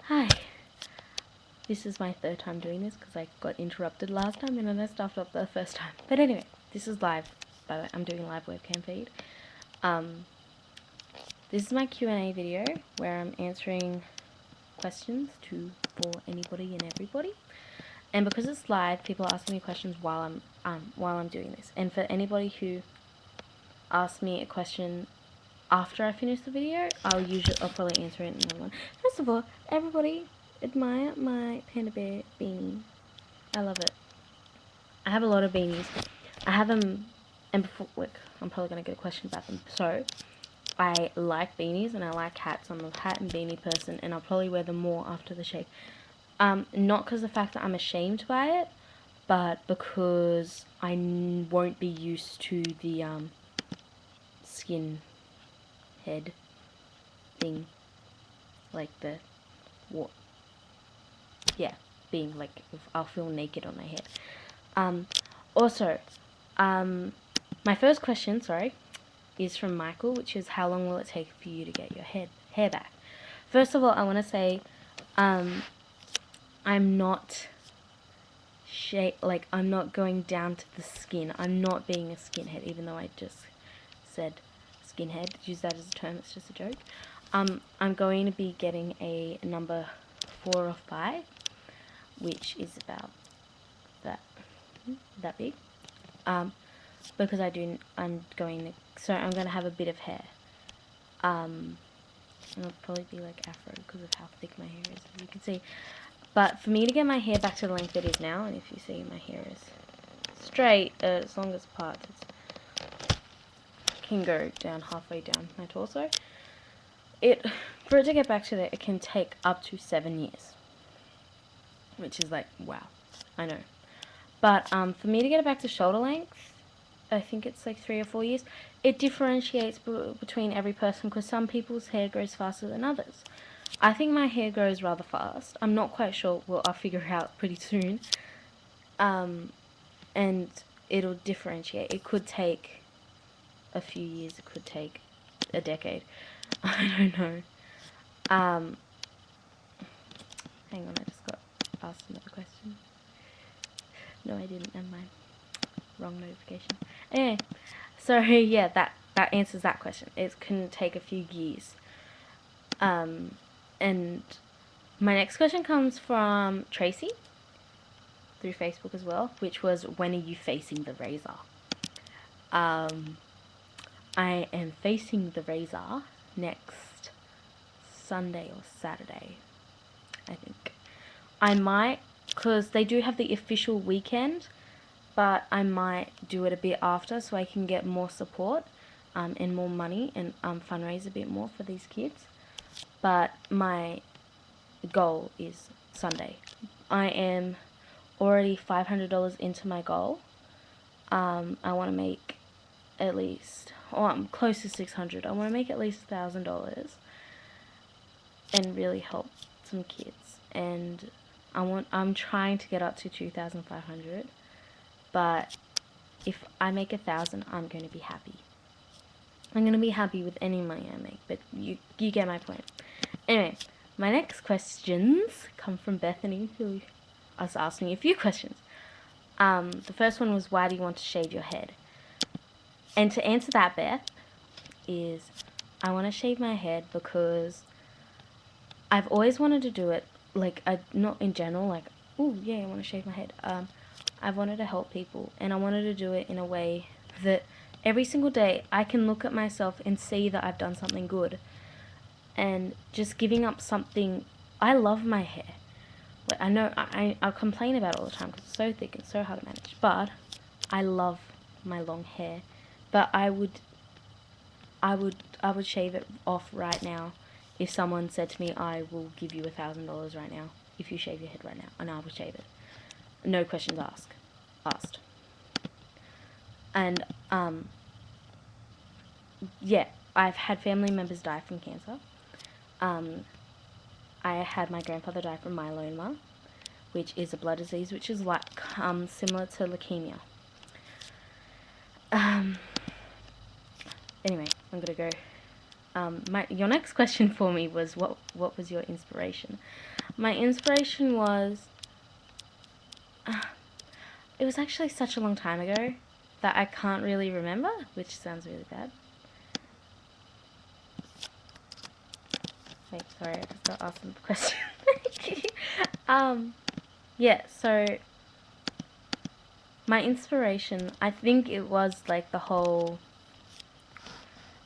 Hi. This is my third time doing this because I got interrupted last time and then I stuffed up the first time. But anyway, this is live, by the way. I'm doing live webcam feed. This is my Q&A video where I'm answering questions for anybody and everybody. And because it's live, people are asking me questions while I'm doing this. And for anybody who asks me a question after I finish the video, I'll probably answer it in another one. First of all, everybody admire my panda bear beanie. I love it. I have a lot of beanies. I have them, and before, look, I'm probably going to get a question about them. So, I like beanies and I like hats. I'm a hat and beanie person, and I'll probably wear them more after the shave. Not because of the fact that I'm ashamed by it, but because I won't be used to the skin head thing, like the what? Yeah, being like I'll feel naked on my head. Also, my first question, is from Michael, which is how long will it take for you to get your hair back? First of all, I want to say, I'm not I'm not going down to the skin. I'm not being a skinhead, even though I just said skinhead. Use that as a term. It's just a joke. I'm going to be getting a number 4 or 5, which is about that big. Because I'm going to have a bit of hair. It'll probably be like afro because of how thick my hair is, as you can see. But for me to get my hair back to the length it is now, and if you see my hair is straight, as long as parts can go down halfway down my torso. For it to get back to there, it can take up to 7 years, which is like, wow, I know. But for me to get it back to shoulder length, I think it's like 3 or 4 years. It differentiates between every person because some people's hair grows faster than others. I think my hair grows rather fast. I'm not quite sure. Well, I'll figure it out pretty soon. And it'll differentiate. It could take a few years. It could take a decade. I don't know. Hang on, I just got asked another question. No, I didn't. Never mind. Wrong notification. Anyway, so yeah, that answers that question. It can take a few years. And my next question comes from Tracy through Facebook as well, which was, when are you facing the razor? I am facing the razor next Sunday or Saturday, I think. I might, because they do have the official weekend, but I might do it a bit after so I can get more support and more money and fundraise a bit more for these kids. But my goal is Sunday. I am already $500 into my goal. I want to make at least, I'm close to $600. I want to make at least $1,000 and really help some kids. And I'm trying to get up to 2,500. But if I make 1,000, I'm going to be happy. I'm going to be happy with any money I make, but you get my point. Anyway, my next questions come from Bethany, who was asking me a few questions. The first one was, why do you want to shave your head? And to answer that, Beth, is I want to shave my head because I've always wanted to do it, like, not in general, like, ooh, yeah, I want to shave my head. I've wanted to help people, and I wanted to do it in a way that every single day I can look at myself and see that I've done something good. And just giving up something. I love my hair. Like, I know I complain about it all the time because it's so thick and so hard to manage, but I love my long hair. But I would shave it off right now if someone said to me, I will give you $1,000 right now if you shave your head right now, and I will shave it. No questions asked. And yeah, I've had family members die from cancer. I had my grandfather die from myeloma, which is a blood disease, which is like similar to leukemia. Anyway, I'm gonna go. Your next question for me was, what was your inspiration? My inspiration was, it was actually such a long time ago that I can't really remember, which sounds really bad. Wait, sorry, I just got asked a question. Yeah, so my inspiration, I think it was like the whole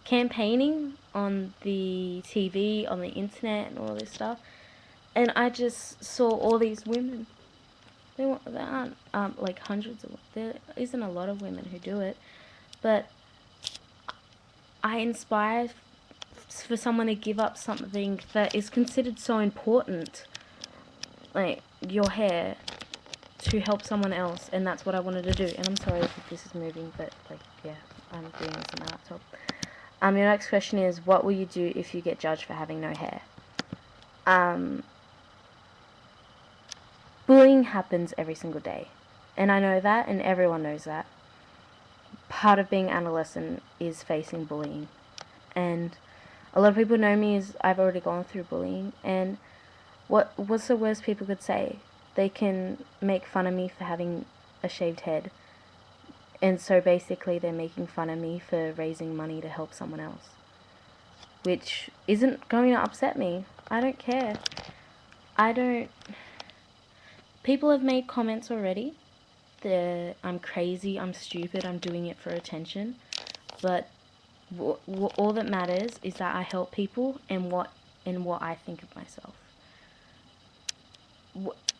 campaigning on the TV, on the internet, and all this stuff. And I just saw all these women. There aren't like hundreds of. There isn't a lot of women who do it, but I inspire for someone to give up something that is considered so important, like your hair, to help someone else, and that's what I wanted to do. And I'm sorry if this is moving, but like, yeah, I'm doing this on my laptop. Your next question is, what will you do if you get judged for having no hair? Bullying happens every single day, and I know that, and everyone knows that. Part of being adolescent is facing bullying, and a lot of people know me as I've already gone through bullying. And what's the worst people could say? They can make fun of me for having a shaved head, and so basically they're making fun of me for raising money to help someone else, which isn't going to upset me. I don't care. People have made comments already that I'm crazy, I'm stupid, I'm doing it for attention, but all that matters is that I help people, and what I think of myself,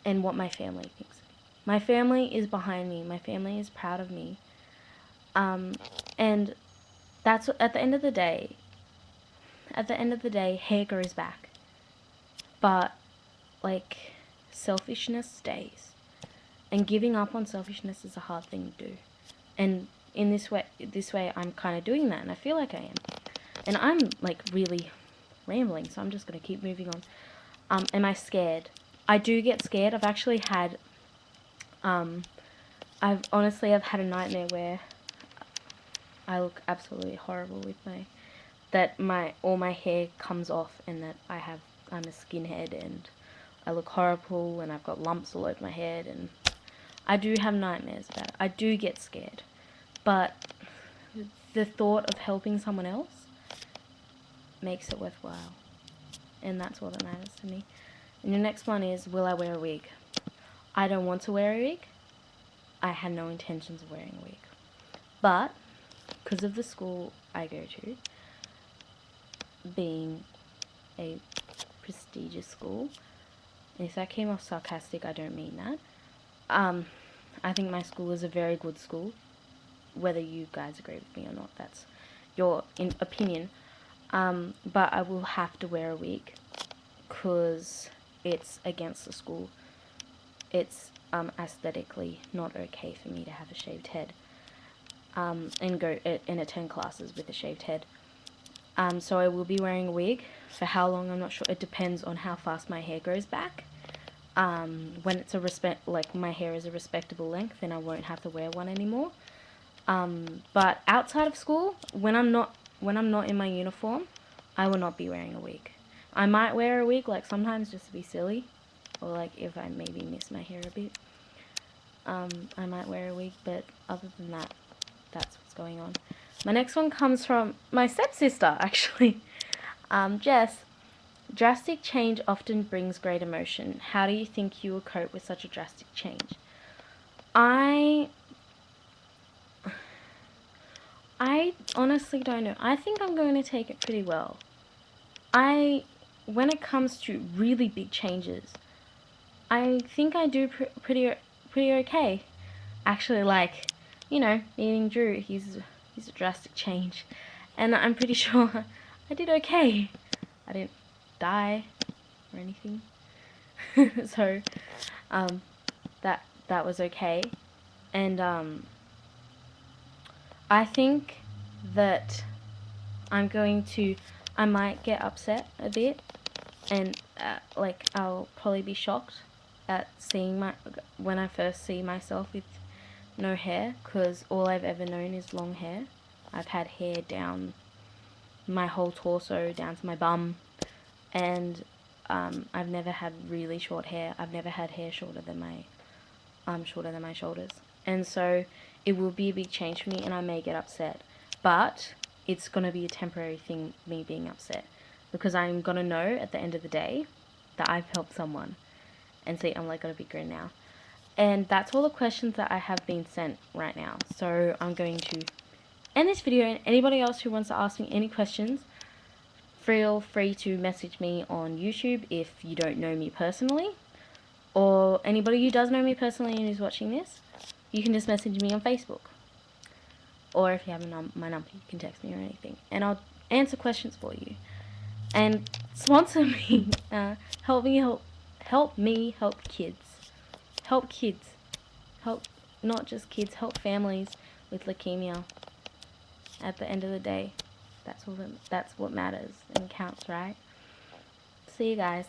and what my family thinks of me. My family is behind me. My family is proud of me. And that's at the end of the day. At the end of the day, hair grows back, but like, selfishness stays, and giving up on selfishness is a hard thing to do. And in this way, I'm kind of doing that, and I feel like I am. And I'm like really rambling, so I'm just gonna keep moving on. Am I scared? I do get scared. I've actually had, I've had a nightmare where I look absolutely horrible with all my hair comes off, and that I'm a skinhead, and I look horrible, and I've got lumps all over my head, and I do have nightmares about it. I do get scared, but the thought of helping someone else makes it worthwhile, and that's what matters to me. And your next one is, will I wear a wig? I don't want to wear a wig. I had no intentions of wearing a wig, but because of the school I go to, being a prestigious school, and if that came off sarcastic, I don't mean that. I think my school is a very good school. Whether you guys agree with me or not, that's your opinion. But I will have to wear a wig because it's against the school. It's aesthetically not okay for me to have a shaved head, and go and attend classes with a shaved head. So I will be wearing a wig. For how long, I'm not sure. It depends on how fast my hair grows back. When it's my hair is a respectable length, then I won't have to wear one anymore. But outside of school, when I'm not in my uniform, I will not be wearing a wig. I might wear a wig, like sometimes, just to be silly, or like if I maybe miss my hair a bit. I might wear a wig, but other than that, that's what's going on. My next one comes from my stepsister, actually. Jess, drastic change often brings great emotion. How do you think you will cope with such a drastic change? I honestly don't know. I think I'm going to take it pretty well. When it comes to really big changes, I think I do pretty okay. Actually, like, meeting Drew, he's a drastic change, and I'm pretty sure I did okay. I didn't die or anything, so that was okay. And I think that I might get upset a bit, and like, I'll probably be shocked at when I first see myself with no hair, because all I've ever known is long hair. I've had hair down my whole torso, down to my bum, and I've never had really short hair. I've never had hair shorter than my shoulders. And so it will be a big change for me, and I may get upset. But it's going to be a temporary thing, me being upset. Because I'm going to know at the end of the day that I've helped someone. And see, I'm like got a big grin now. And that's all the questions that I have been sent right now. So I'm going to end this video, and anybody else who wants to ask me any questions, feel free to message me on YouTube if you don't know me personally. Or anybody who does know me personally and is watching this, you can just message me on Facebook. Or if you have my number, you can text me or anything. And I'll answer questions for you. And sponsor me. Help me help kids. Help kids. Help not just kids, help families with leukemia. At the end of the day, that's what matters and counts, right? See you guys.